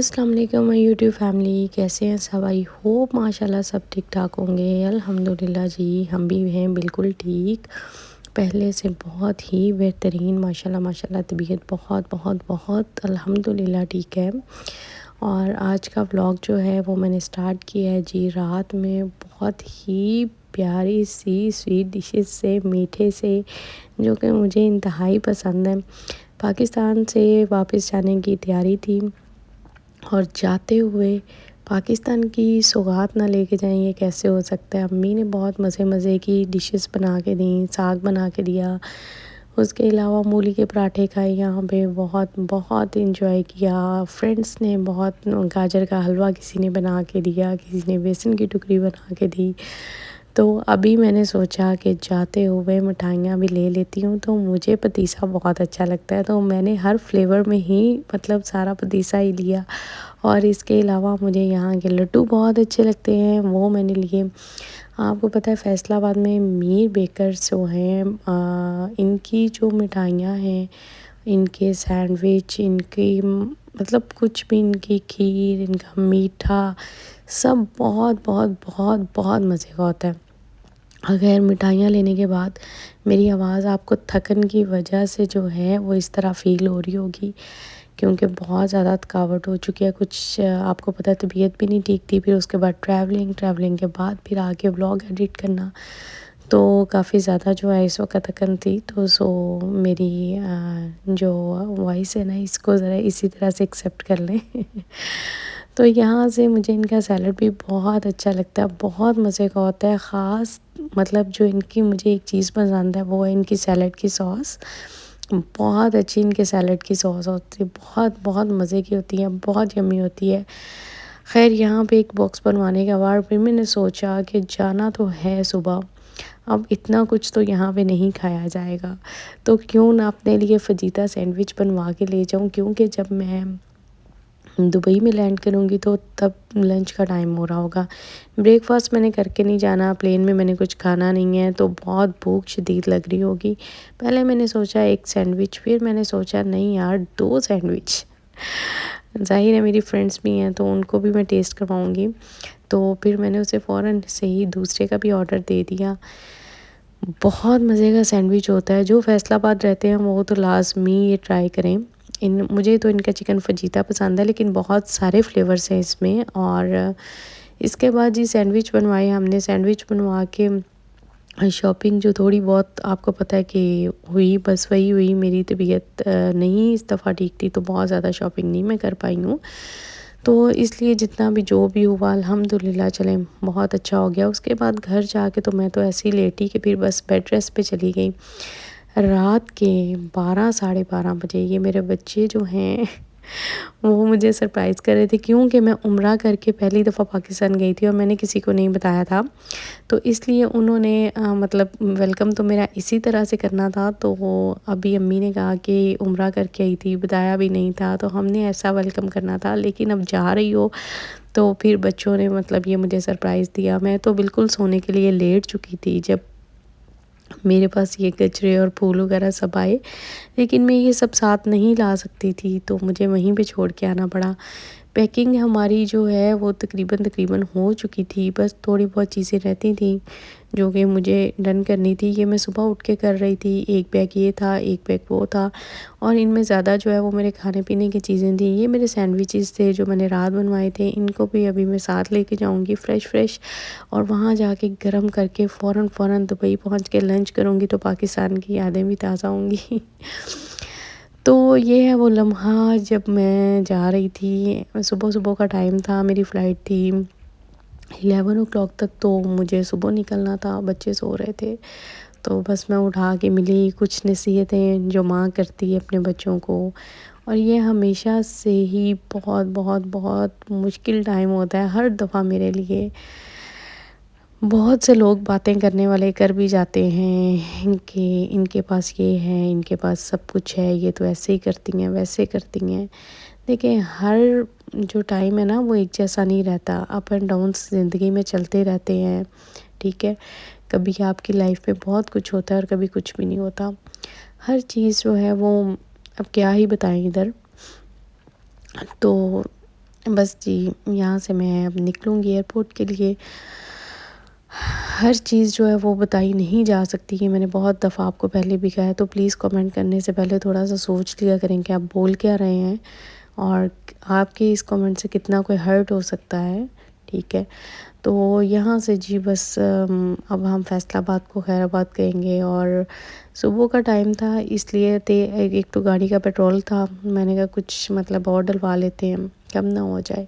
السلام علیکم مائی YouTube family, کیسے ہیں سب؟ آئی ہوپ ماشاءاللہ سب ٹھیک ٹھاک ہوں گے۔ الحمدللہ جی ہم بھی ہیں بالکل ٹھیک، پہلے سے بہت ہی بہترین ماشاءاللہ طبیعت بہت بہت بہت الحمدللہ ٹھیک ہے۔ اور آج کا ولاگ جو ہے وہ میں نے سٹارٹ کیا ہے جی رات میں بہت ہی پیاری سی سویٹ ڈشز سے، میٹھے سے، جو کہ مجھے انتہائی پسند ہے۔ پاکستان سے واپس جانے کی تیاری تھی اور جاتے ہوئے پاکستان کی سوغات نہ لے کے جائیں، یہ کیسے ہو سکتا ہے۔ امی نے بہت مزے کی ڈشز بنا کے دیں، ساگ بنا کے دیا، اس کے علاوہ مولی کے پراٹھے کھائے یہاں پہ، بہت بہت انجوائے کیا۔ فرینڈس نے بہت، گاجر کا حلوہ کسی نے بنا کے دیا، کسی نے بیسن کی ٹکڑی بنا کے دی۔ تو ابھی میں نے سوچا کہ جاتے ہوئے مٹھائیاں بھی لے لیتی ہوں، تو مجھے پتیسا بہت اچھا لگتا ہے، تو میں نے ہر فلیور میں ہی سارا پتیسا ہی لیا۔ اور اس کے علاوہ مجھے یہاں کے لڈو بہت اچھے لگتے ہیں، وہ میں نے لیے۔ آپ کو پتہ ہے فیصل آباد میں میر بیکرز جو ہیں، ان کی جو مٹھائیاں ہیں، ان کے سینڈوچ، ان کی کچھ بھی، ان کی کھیر، ان کا میٹھا، سب بہت بہت بہت بہت مزے کا ہوتا ہے۔ اگر مٹھائیاں لینے کے بعد میری آواز آپ کو تھکن کی وجہ سے جو ہے وہ اس طرح فیل ہو رہی ہوگی، کیونکہ بہت زیادہ تھکاوٹ ہو چکی ہے، کچھ آپ کو پتہ ہے طبیعت بھی نہیں ٹھیک تھی، پھر اس کے بعد ٹریولنگ کے بعد پھر آگے ولاگ ایڈٹ کرنا، تو کافی زیادہ جو ہے اس وقت تھکن تھی۔ تو میری جو وائس ہے نا، اس کو ذرا اسی طرح سے ایکسیپٹ کر لیں۔ تو یہاں سے مجھے ان کا سیلڈ بھی بہت اچھا لگتا ہے، بہت مزے کا ہوتا ہے۔ خاص جو ان کی مجھے ایک چیز پسند ہے وہ ہے ان کی سیلڈ کی ساس، بہت اچھی ان کے سیلڈ کی ساس ہوتی ہے، بہت بہت مزے کی ہوتی ہے، بہت یمی ہوتی ہے۔ خیر یہاں پہ ایک باکس بنوانے کے بعد پھر میں نے سوچا کہ جانا تو ہے صبح، اب اتنا کچھ تو یہاں پہ نہیں کھایا جائے گا، تو کیوں نہ اپنے لیے فجیتا سینڈوچ بنوا کے لے جاؤں، کیونکہ جب میں دبئی میں لینڈ کروں گی تو تب لنچ کا ٹائم ہو رہا ہوگا۔ بریک فاسٹ میں نے کر کے نہیں جانا، پلین میں نے کچھ کھانا نہیں ہے، تو بہت بھوک شدید لگ رہی ہوگی۔ پہلے میں نے سوچا ایک سینڈوچ، پھر میں نے سوچا نہیں یار 2 سینڈوچ، ظاہر ہے میری فرینڈس بھی ہیں تو ان کو بھی میں ٹیسٹ کرواؤں گی، تو پھر میں نے اسے فوراً سے ہی دوسرے کا بھی آرڈر دے دیا۔ بہت مزے کا سینڈوچ ہوتا ہے، جو فیصل آباد رہتے ہیں وہ تو لازمی یہ ٹرائی کریں۔ مجھے تو ان کا چکن فجیتا پسند ہے، لیکن بہت سارے فلیورز ہیں اس میں۔ اور اس کے بعد جی سینڈوچ بنوائے ہم نے، سینڈوچ بنوا کے شاپنگ جو تھوڑی بہت آپ کو پتہ ہے کہ ہوئی، بس وہی ہوئی، میری طبیعت نہیں اس دفعہ ٹھیک تھی، تو بہت زیادہ شاپنگ نہیں میں کر پائی ہوں، تو اس لیے جتنا بھی جو بھی ہوا الحمدللہ چلیں بہت اچھا ہو گیا۔ اس کے بعد گھر جا کے تو میں تو ایسی لیٹی کہ پھر بس بیڈ ریسٹ پہ چلی گئی۔ رات کے 12 ساڑھے 12 بجے یہ میرے بچے جو ہیں وہ مجھے سرپرائز کر رہے تھے، کیونکہ میں عمرہ کر کے پہلی دفعہ پاکستان گئی تھی اور میں نے کسی کو نہیں بتایا تھا، تو اس لیے انہوں نے ویلکم تو میرا اسی طرح سے کرنا تھا، تو وہ ابھی امی نے کہا کہ عمرہ کر کے آئی تھی، بتایا بھی نہیں تھا، تو ہم نے ایسا ویلکم کرنا تھا، لیکن اب جا رہی ہو تو پھر بچوں نے یہ مجھے سرپرائز دیا۔ میں تو بالکل سونے کے لیے لیٹ چکی تھی جب میرے پاس یہ گجرے اور پھول وغیرہ سب آئے، لیکن میں یہ سب ساتھ نہیں لا سکتی تھی، تو مجھے وہیں پہ چھوڑ کے آنا پڑا۔ پیکنگ ہماری جو ہے وہ تقریباً ہو چکی تھی، بس تھوڑی بہت چیزیں رہتی تھیں جو کہ مجھے ڈن کرنی تھی۔ یہ میں صبح اٹھ کے کر رہی تھی، ایک بیگ یہ تھا، ایک بیگ وہ تھا، اور ان میں زیادہ جو ہے وہ میرے کھانے پینے کی چیزیں تھیں۔ یہ میرے سینڈوچز تھے جو میں نے رات بنوائے تھے، ان کو بھی ابھی میں ساتھ لے کے جاؤں گی فریش، اور وہاں جا کے گرم کر کے فوراً دبئی پہنچ کے لنچ کروں گی، تو پاکستان کی یادیں بھی تازہ ہوں گی۔ تو یہ ہے وہ لمحہ جب میں جا رہی تھی، صبح کا ٹائم تھا، میری فلائٹ تھی 11 o'clock تک، تو مجھے صبح نکلنا تھا، بچے سو رہے تھے، تو بس میں اٹھا کے ملی کچھ نصیحتیں جو ماں کرتی ہے اپنے بچوں کو، اور یہ ہمیشہ سے ہی بہت بہت بہت مشکل ٹائم ہوتا ہے ہر دفعہ میرے لیے۔ بہت سے لوگ باتیں کرنے والے کر بھی جاتے ہیں کہ ان کے پاس یہ ہے، ان کے پاس سب کچھ ہے، یہ تو ایسے ہی کرتی ہیں ویسے کرتی ہیں۔ دیکھیں ہر جو ٹائم ہے نا وہ ایک جیسا نہیں رہتا، اپ اینڈ ڈاؤنس زندگی میں چلتے رہتے ہیں، ٹھیک ہے؟ کبھی آپ کی لائف میں بہت کچھ ہوتا ہے اور کبھی کچھ بھی نہیں ہوتا۔ ہر چیز جو ہے وہ اب کیا ہی بتائیں ادھر، تو بس جی یہاں سے میں اب نکلوں گی ایئرپورٹ کے لیے۔ ہر چیز جو ہے وہ بتائی نہیں جا سکتی ہے، میں نے بہت دفعہ آپ کو پہلے بھی کہا ہے، تو پلیز کمنٹ کرنے سے پہلے تھوڑا سا سوچ لیا کریں کہ آپ بول کیا رہے ہیں، اور آپ کے اس کمنٹ سے کتنا کوئی ہرٹ ہو سکتا ہے، ٹھیک ہے۔ تو یہاں سے جی بس اب ہم فیصل آباد کو خیر آباد کہیں گے، اور صبح کا ٹائم تھا اس لیے ایک تو گاڑی کا پیٹرول تھا، میں نے کہا کچھ مطلب اور ڈلوا لیتے ہیں کم نہ ہو جائے۔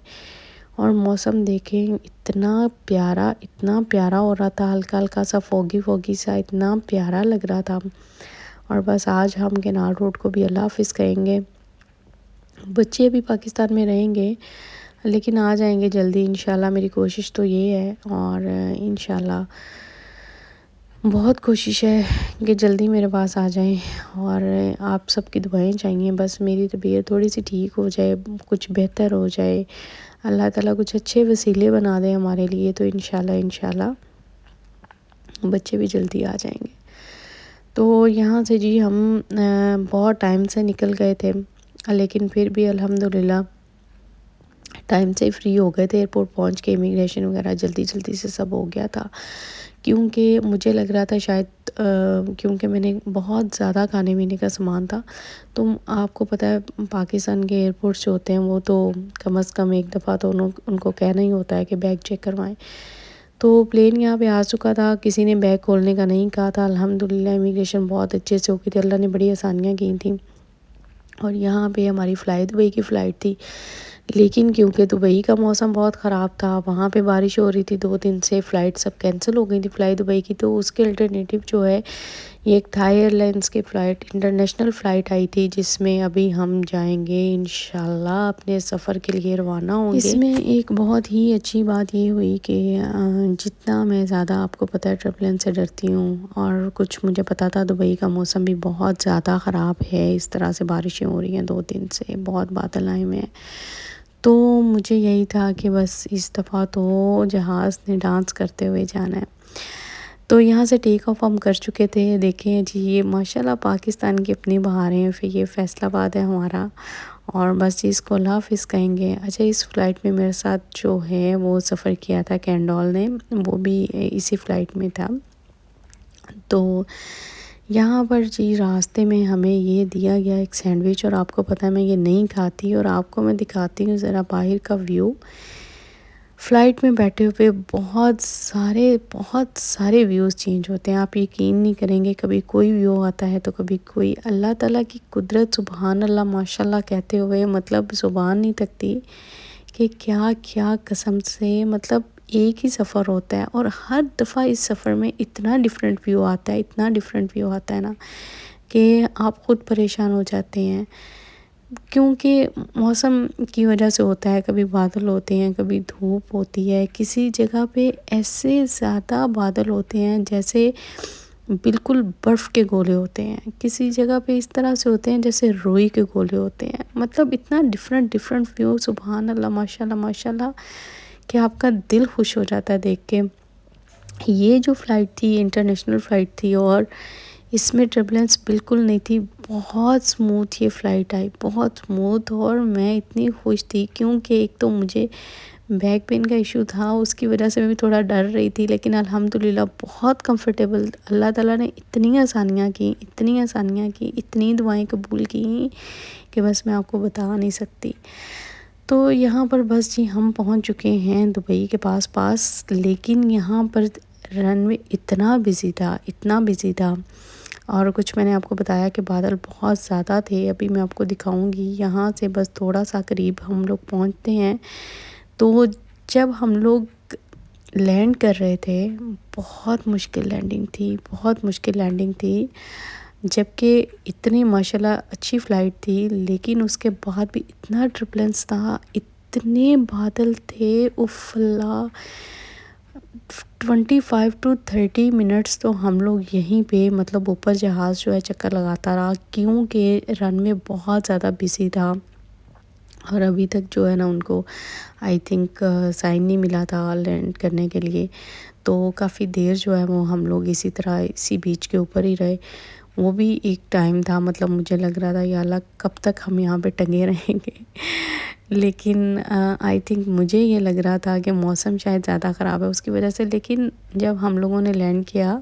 اور موسم دیکھیں اتنا پیارا ہو رہا تھا، ہلکا ہلکا سا فوگی سا، اتنا پیارا لگ رہا تھا۔ اور بس آج ہم کنار روڈ کو بھی اللہ حافظ کہیں گے۔ بچے ابھی پاکستان میں رہیں گے لیکن آ جائیں گے جلدی انشاءاللہ، میری کوشش تو یہ ہے، اور انشاءاللہ بہت کوشش ہے کہ جلدی میرے پاس آ جائیں، اور آپ سب کی دعائیں چاہیے، بس میری طبیعت تھوڑی سی ٹھیک ہو جائے، کچھ بہتر ہو جائے، اللہ تعالیٰ کچھ اچھے وسیلے بنا دیں ہمارے لیے، تو انشاءاللہ بچے بھی جلدی آ جائیں گے۔ تو یہاں سے جی ہم بہت ٹائم سے نکل گئے تھے، لیکن پھر بھی الحمدللہ ٹائم سے فری ہو گئے تھے، ایئرپورٹ پہنچ کے امیگریشن وغیرہ جلدی سے سب ہو گیا تھا، کیونکہ مجھے لگ رہا تھا شاید کیونکہ میں نے بہت زیادہ کھانے پینے کا سامان تھا، تو آپ کو پتہ ہے پاکستان کے ایئرپورٹس جو ہوتے ہیں وہ تو کم از کم ایک دفعہ تو ان کو کہنا ہی ہوتا ہے کہ بیگ چیک کروائیں۔ تو پلین یہاں پہ آ چکا تھا، کسی نے بیگ کھولنے کا نہیں کہا تھا، الحمدللہ امیگریشن بہت اچھے سے ہو گئی تھی، اللہ نے بڑی آسانیاں کی تھیں۔ اور یہاں پہ ہماری فلائٹ دبئی کی فلائٹ تھی، لیکن کیونکہ دبئی کا موسم بہت خراب تھا، وہاں پہ بارش ہو رہی تھی 2 دن سے، فلائٹ سب کینسل ہو گئی تھی فلائٹ دبئی کی، تو اس کے الٹرنیٹیو جو ہے یہ ایک تھائی ایئر لائنس کی فلائٹ انٹرنیشنل فلائٹ آئی تھی، جس میں ابھی ہم جائیں گے انشاءاللہ اپنے سفر کے لیے روانہ ہوں گے۔ اس میں ایک بہت ہی اچھی بات یہ ہوئی کہ جتنا میں زیادہ آپ کو پتہ ہے ٹربلنس سے ڈرتی ہوں، اور کچھ مجھے پتا تھا دبئی کا موسم بھی بہت زیادہ خراب ہے، اس طرح سے بارشیں ہو رہی ہیں 2 دن سے، بہت بادل آئے ہوئے ہیں، تو مجھے یہی تھا کہ بس اس دفعہ تو جہاز نے ڈانس کرتے ہوئے جانا ہے۔ تو یہاں سے ٹیک آف ہم کر چکے تھے، دیکھیں جی یہ ماشاءاللہ پاکستان کی اپنی بہاریں ہیں، پھر یہ فیصل آباد ہے ہمارا، اور بس اس کو اللہ حافظ کہیں گے۔ اچھا اس فلائٹ میں میرے ساتھ جو ہے وہ سفر کیا تھا کینڈول نے، وہ بھی اسی فلائٹ میں تھا۔ تو یہاں پر جی راستے میں ہمیں یہ دیا گیا ایک سینڈوچ، اور آپ کو پتہ ہے میں یہ نہیں کھاتی، اور آپ کو میں دکھاتی ہوں ذرا باہر کا ویو۔ فلائٹ میں بیٹھے ہوئے بہت سارے ویوز چینج ہوتے ہیں، آپ یقین نہیں کریں گے، کبھی کوئی ویو آتا ہے تو کبھی کوئی، اللہ تعالیٰ کی قدرت سبحان اللہ ماشاءاللہ کہتے ہوئے مطلب زبان نہیں تکتی کہ کیا قسم سے، مطلب ایک ہی سفر ہوتا ہے، اور ہر دفعہ اس سفر میں اتنا ڈیفرنٹ ویو آتا ہے نا کہ آپ خود پریشان ہو جاتے ہیں، کیونکہ موسم کی وجہ سے ہوتا ہے، کبھی بادل ہوتے ہیں، کبھی دھوپ ہوتی ہے، کسی جگہ پہ ایسے زیادہ بادل ہوتے ہیں جیسے بالکل برف کے گولے ہوتے ہیں، کسی جگہ پہ اس طرح سے ہوتے ہیں جیسے روئی کے گولے ہوتے ہیں، مطلب اتنا ڈیفرنٹ ویو، سبحان اللہ ماشاءاللہ کہ آپ کا دل خوش ہو جاتا ہے دیکھ کے۔ یہ جو فلائٹ تھی انٹرنیشنل فلائٹ تھی، اور اس میں ٹربلنس بالکل نہیں تھی، بہت سموتھ یہ فلائٹ آئی، بہت سموتھ، اور میں اتنی خوش تھی کیونکہ ایک تو مجھے بیک پین کا ایشو تھا، اس کی وجہ سے میں بھی تھوڑا ڈر رہی تھی، لیکن الحمدللہ بہت کمفرٹیبل، اللہ تعالیٰ نے اتنی آسانیاں کی، اتنی دعائیں قبول کی کہ بس میں آپ کو بتا نہیں سکتی۔ تو یہاں پر بس جی ہم پہنچ چکے ہیں دبئی کے پاس، لیکن یہاں پر رن وے اتنا بزی تھا، اور کچھ میں نے آپ کو بتایا کہ بادل بہت زیادہ تھے، ابھی میں آپ کو دکھاؤں گی۔ یہاں سے بس تھوڑا سا قریب ہم لوگ پہنچتے ہیں، تو جب ہم لوگ لینڈ کر رہے تھے بہت مشکل لینڈنگ تھی، جبکہ اتنی ماشاءاللہ اچھی فلائٹ تھی، لیکن اس کے بعد بھی اتنا ٹربلنس تھا، اتنے بادل تھے، اف اللہ، 25 to 30 منٹس تو ہم لوگ یہیں پہ مطلب اوپر جہاز جو ہے چکر لگاتا رہا، کیونکہ رن وے بہت زیادہ بزی تھا، اور ابھی تک جو ہے نا ان کو آئی تھنک سائن نہیں ملا تھا لینڈ کرنے کے لیے، تو کافی دیر جو ہے وہ ہم لوگ اسی طرح اسی بیچ کے اوپر ہی رہے۔ وہ بھی ایک ٹائم تھا، مطلب مجھے لگ رہا تھا یا اللہ کب تک ہم یہاں پہ ٹنگے رہیں گے لیکن آئی تھنک مجھے یہ لگ رہا تھا کہ موسم شاید زیادہ خراب ہے اس کی وجہ سے، لیکن جب ہم لوگوں نے لینڈ کیا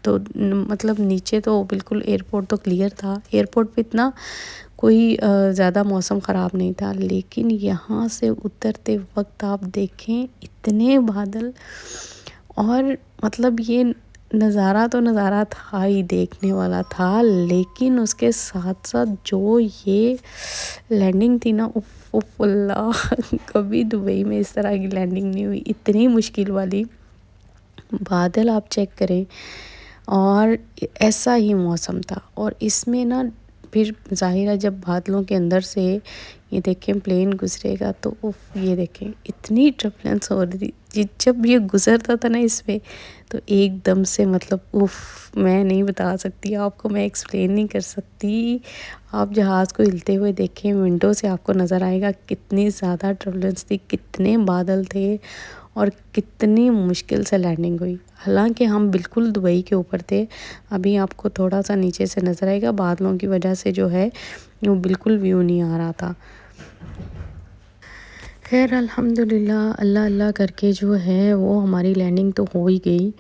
تو مطلب نیچے تو بالکل ایئرپورٹ تو کلیئر تھا، ایئرپورٹ پہ اتنا کوئی زیادہ موسم خراب نہیں تھا، لیکن یہاں سے اترتے وقت آپ دیکھیں اتنے بادل، اور مطلب یہ نظارہ تو نظارہ تھا ہی، دیکھنے والا تھا، لیکن اس کے ساتھ ساتھ جو یہ لینڈنگ تھی نا، اف اف اللہ کبھی دبئی میں اس طرح کی لینڈنگ نہیں ہوئی، اتنی مشکل والی۔ بادل آپ چیک کریں اور ایسا ہی موسم تھا، اور اس میں نا پھر ظاہر ہے جب بادلوں کے اندر سے یہ دیکھیں پلین گزرے گا تو اف، یہ دیکھیں اتنی ٹربلنس ہو رہی تھی جب یہ گزرتا تھا نا اس پہ، تو ایک دم سے مطلب اف، میں نہیں بتا سکتی آپ کو، میں ایکسپلین نہیں کر سکتی۔ آپ جہاز کو ہلتے ہوئے دیکھیں ونڈو سے، آپ کو نظر آئے گا کتنی زیادہ ٹربلنس تھی، کتنے بادل تھے، اور کتنی مشکل سے لینڈنگ ہوئی۔ حالانکہ ہم بالکل دبئی کے اوپر تھے، ابھی آپ کو تھوڑا سا نیچے سے نظر آئے گا، بادلوں کی وجہ سے جو ہے وہ بالکل ویو نہیں آ رہا تھا۔ خیر الحمدللہ، اللہ اللہ کر کے جو ہے وہ ہماری لینڈنگ تو ہو ہی گئی،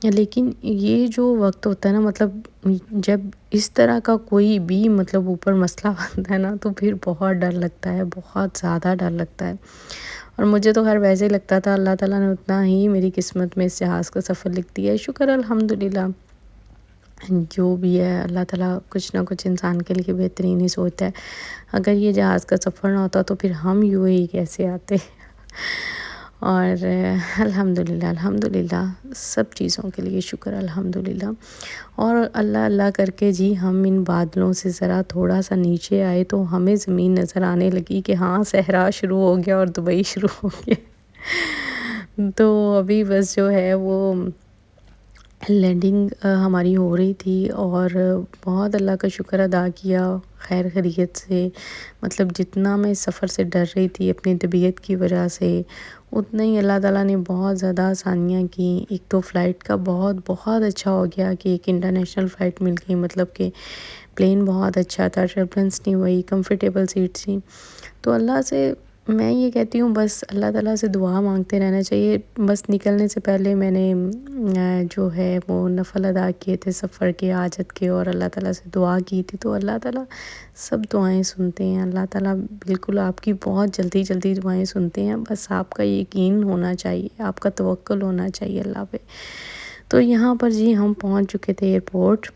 لیکن یہ جو وقت ہوتا ہے نا، مطلب جب اس طرح کا کوئی بھی مطلب اوپر مسئلہ بنتا ہے نا، تو پھر بہت ڈر لگتا ہے، بہت زیادہ ڈر لگتا ہے۔ اور مجھے تو خیر ویسے ہی لگتا تھا، اللہ تعالیٰ نے اتنا ہی میری قسمت میں اس جہاز کا سفر لکھ دیا ہے، شکر الحمدللہ۔ جو بھی ہے اللہ تعالیٰ کچھ نہ کچھ انسان کے لیے بہترین ہی سوچتا ہے۔ اگر یہ جہاز کا سفر نہ ہوتا تو پھر ہم یو اے ای کیسے آتے؟ اور الحمدللہ الحمدللہ سب چیزوں کے لیے شکر الحمدللہ۔ اور اللہ اللہ کر کے جی ہم ان بادلوں سے ذرا تھوڑا سا نیچے آئے تو ہمیں زمین نظر آنے لگی کہ ہاں صحرا شروع ہو گیا اور دبئی شروع ہو گیا۔ تو ابھی بس جو ہے وہ لینڈنگ ہماری ہو رہی تھی، اور بہت اللہ کا شکر ادا کیا خیر خیریت سے، مطلب جتنا میں سفر سے ڈر رہی تھی اپنی طبیعت کی وجہ سے، اتنا ہی اللہ تعالیٰ نے بہت زیادہ آسانیاں کی۔ ایک تو فلائٹ کا بہت بہت اچھا ہو گیا کہ ایک انٹرنیشنل فلائٹ مل گئی، مطلب کہ پلین بہت اچھا تھا، ٹربلنس نہیں ہوئی، کمفرٹیبل سیٹس تھیں۔ تو اللہ سے میں یہ کہتی ہوں بس اللہ تعالیٰ سے دعا مانگتے رہنا چاہیے۔ بس نکلنے سے پہلے میں نے جو ہے وہ نفل ادا کیے تھے سفر کے، حاجت کے، اور اللہ تعالیٰ سے دعا کی تھی، تو اللہ تعالیٰ سب دعائیں سنتے ہیں، اللہ تعالیٰ بالکل آپ کی بہت جلدی جلدی دعائیں سنتے ہیں، بس آپ کا یقین ہونا چاہیے، آپ کا توکل ہونا چاہیے اللہ پہ۔ تو یہاں پر جی ہم پہنچ چکے تھے ایئرپورٹ۔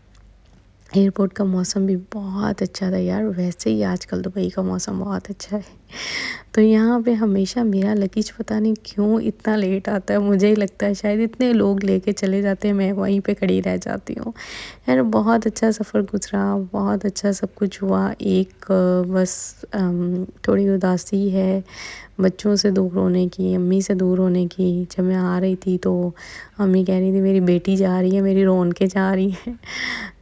ایئرپورٹ کا موسم بھی بہت اچھا تھا یار، ویسے ہی آج کل دبئی کا موسم بہت اچھا ہے۔ تو یہاں پہ ہمیشہ میرا لگیج پتہ نہیں کیوں اتنا لیٹ آتا ہے، مجھے ہی لگتا ہے شاید اتنے لوگ لے کے چلے جاتے ہیں، میں وہیں پہ کھڑی رہ جاتی ہوں۔ یار بہت اچھا سفر گزرا، بہت اچھا سب کچھ ہوا۔ ایک بس تھوڑی اداسی ہے بچوں سے دور ہونے کی، امی سے دور ہونے کی۔ جب میں آ رہی تھی تو امی کہہ رہی تھی میری بیٹی جا رہی ہے، میری رون کے جا رہی ہے۔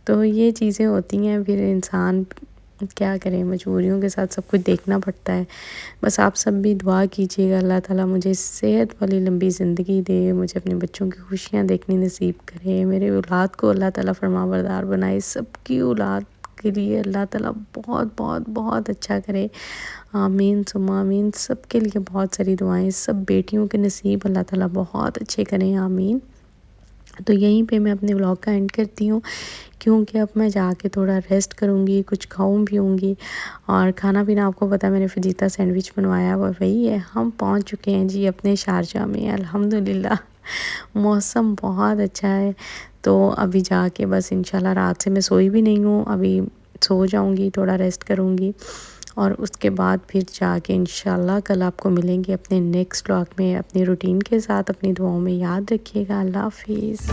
تو یہ چیزیں ہوتی ہیں، پھر انسان کیا کرے، مجبوریوں کے ساتھ سب کچھ دیکھنا پڑتا ہے۔ بس آپ سب بھی دعا کیجیے گا اللہ تعالیٰ مجھے صحت والی لمبی زندگی دے، مجھے اپنے بچوں کی خوشیاں دیکھنی نصیب کرے، میرے اولاد کو اللہ تعالیٰ فرمانبردار بنائے، سب کی اولاد کے لیے اللہ تعالیٰ بہت بہت بہت اچھا کرے، آمین ثم آمین۔ سب کے لیے بہت ساری دعائیں، سب بیٹیوں کے نصیب اللہ تعالیٰ بہت اچھے کریں، آمین۔ تو یہیں پہ میں اپنے ولاگ کا اینڈ کرتی ہوں، کیونکہ اب میں جا کے تھوڑا ریسٹ کروں گی، کچھ کھاؤں پیوں گی، اور کھانا پینا آپ کو پتہ میں نے فجیتا سینڈوچ بنوایا ہوا وہی ہے۔ ہم پہنچ چکے ہیں جی اپنے شارجہ میں، الحمدللہ موسم بہت اچھا ہے۔ تو ابھی جا کے بس انشاءاللہ رات سے میں سوئی بھی نہیں ہوں، ابھی سو جاؤں گی، تھوڑا ریسٹ کروں گی، اور اس کے بعد پھر جا کے انشاءاللہ کل آپ کو ملیں گے اپنے نیکسٹ ولاگ میں اپنی روٹین کے ساتھ۔ اپنی دعاؤں میں یاد رکھیے گا، اللہ حافظ۔